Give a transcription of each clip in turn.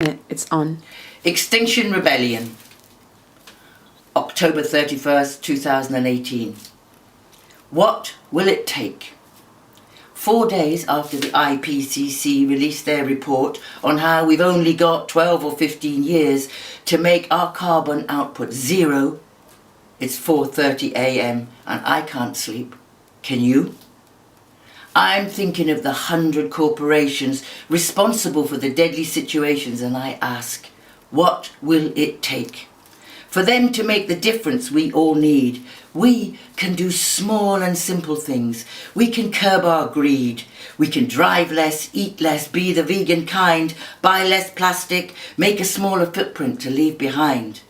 It's on. Extinction Rebellion, October 31st, 2018. What will it take? 4 days after the IPCC released their report on how we've only got 12 or 15 years to make our carbon output zero, it's 4:30 a.m. and I can't sleep. Can you? I'm thinking of the 100 corporations responsible for the deadly situations, and I ask, what will it take? For them to make the difference we all need. We can do small and simple things. We can curb our greed. We can drive less, eat less, be the vegan kind, buy less plastic, make a smaller footprint to leave behind.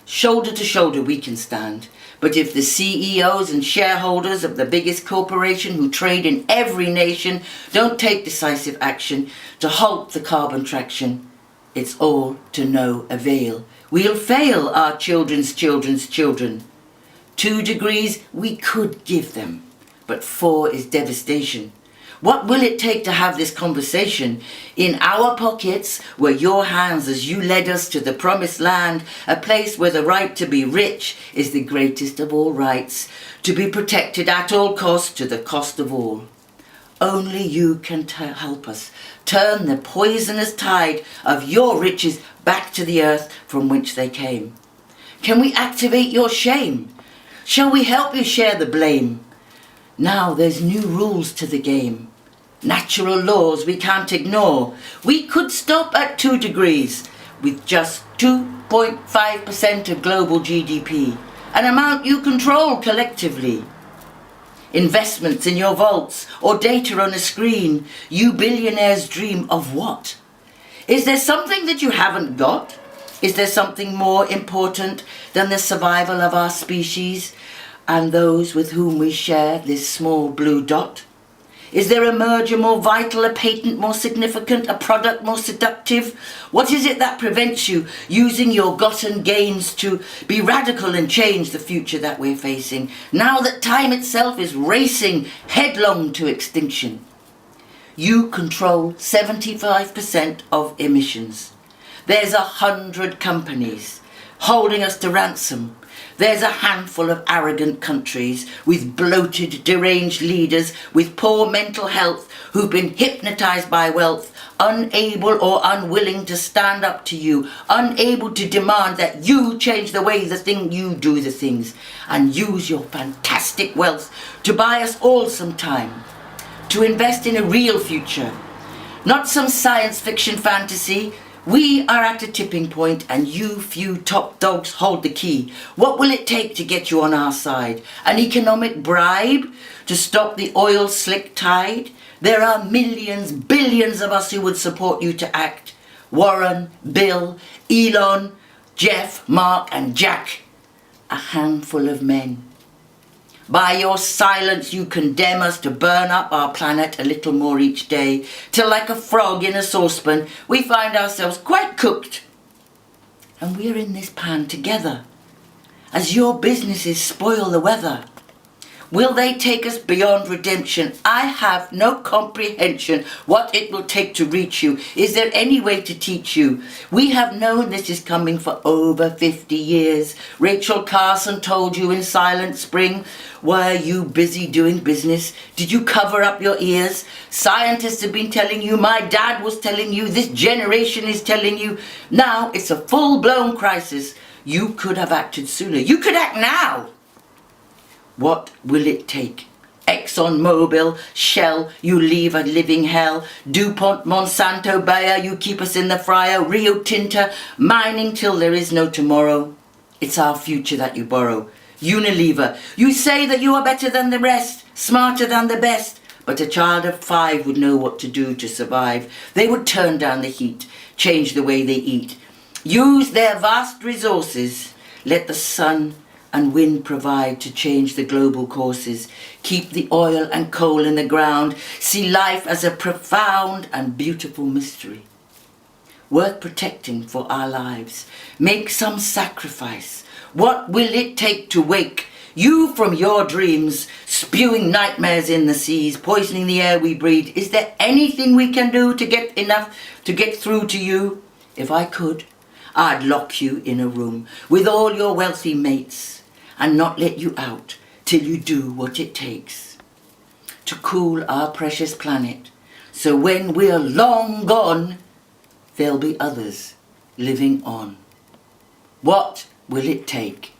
Shoulder to shoulder we can stand. But if the CEOs and shareholders of the biggest corporation who trade in every nation don't take decisive action to halt the carbon traction, it's all to no avail. We'll fail our children's children's children. 2 degrees we could give them, but 4 is devastation. What will it take to have this conversation? In our pockets were your hands as you led us to the promised land, a place where the right to be rich is the greatest of all rights, to be protected at all costs to the cost of all. Only you can help us turn the poisonous tide of your riches back to the earth from which they came. Can we activate your shame? Shall we help you share the blame? Now there's new rules to the game. Natural laws we can't ignore. We could stop at 2 degrees with just 2.5% of global GDP, an amount you control collectively. Investments in your vaults or data on a screen, you billionaires dream of what? Is there something that you haven't got? Is there something more important than the survival of our species and those with whom we share this small blue dot? Is there a merger more vital, a patent more significant, a product more seductive? What is it that prevents you using your gotten gains to be radical and change the future that we're facing, now that time itself is racing headlong to extinction? You control 75% of emissions. There's 100 companies holding us to ransom. There's a handful of arrogant countries with bloated, deranged leaders with poor mental health who've been hypnotized by wealth, unable or unwilling to stand up to you, unable to demand that you change the way you do the things, and use your fantastic wealth to buy us all some time, to invest in a real future, not some science fiction fantasy. We are at a tipping point and you few top dogs hold the key. What will it take to get you on our side? An economic bribe to stop the oil slick tide? There are millions, billions of us who would support you to act. Warren, Bill, Elon, Jeff, Mark and Jack. A handful of men. By your silence you condemn us to burn up our planet a little more each day, till like a frog in a saucepan we find ourselves quite cooked. And we're in this pan together, as your businesses spoil the weather. Will they take us beyond redemption? I have no comprehension what it will take to reach you. Is there any way to teach you? We have known this is coming for over 50 years. Rachel Carson told you in Silent Spring. Were you busy doing business? Did you cover up your ears? Scientists have been telling you, my dad was telling you, this generation is telling you. Now it's a full-blown crisis. You could have acted sooner. You could act now. What will it take? ExxonMobil, Shell, you leave a living hell. DuPont, Monsanto, Bayer, you keep us in the fryer. Rio Tinto, mining till there is no tomorrow. It's our future that you borrow. Unilever, you say that you are better than the rest, smarter than the best. But a child of 5 would know what to do to survive. They would turn down the heat, change the way they eat. Use their vast resources. Let the sun and wind provide to change the global courses. Keep the oil and coal in the ground. See life as a profound and beautiful mystery, worth protecting for our lives. Make some sacrifice. What will it take to wake You from your dreams, spewing nightmares in the seas, poisoning the air we breathe. Is there anything we can do to get through to you? If I could, I'd lock you in a room with all your wealthy mates and not let you out till you do what it takes to cool our precious planet. So when we're long gone, there'll be others living on. What will it take?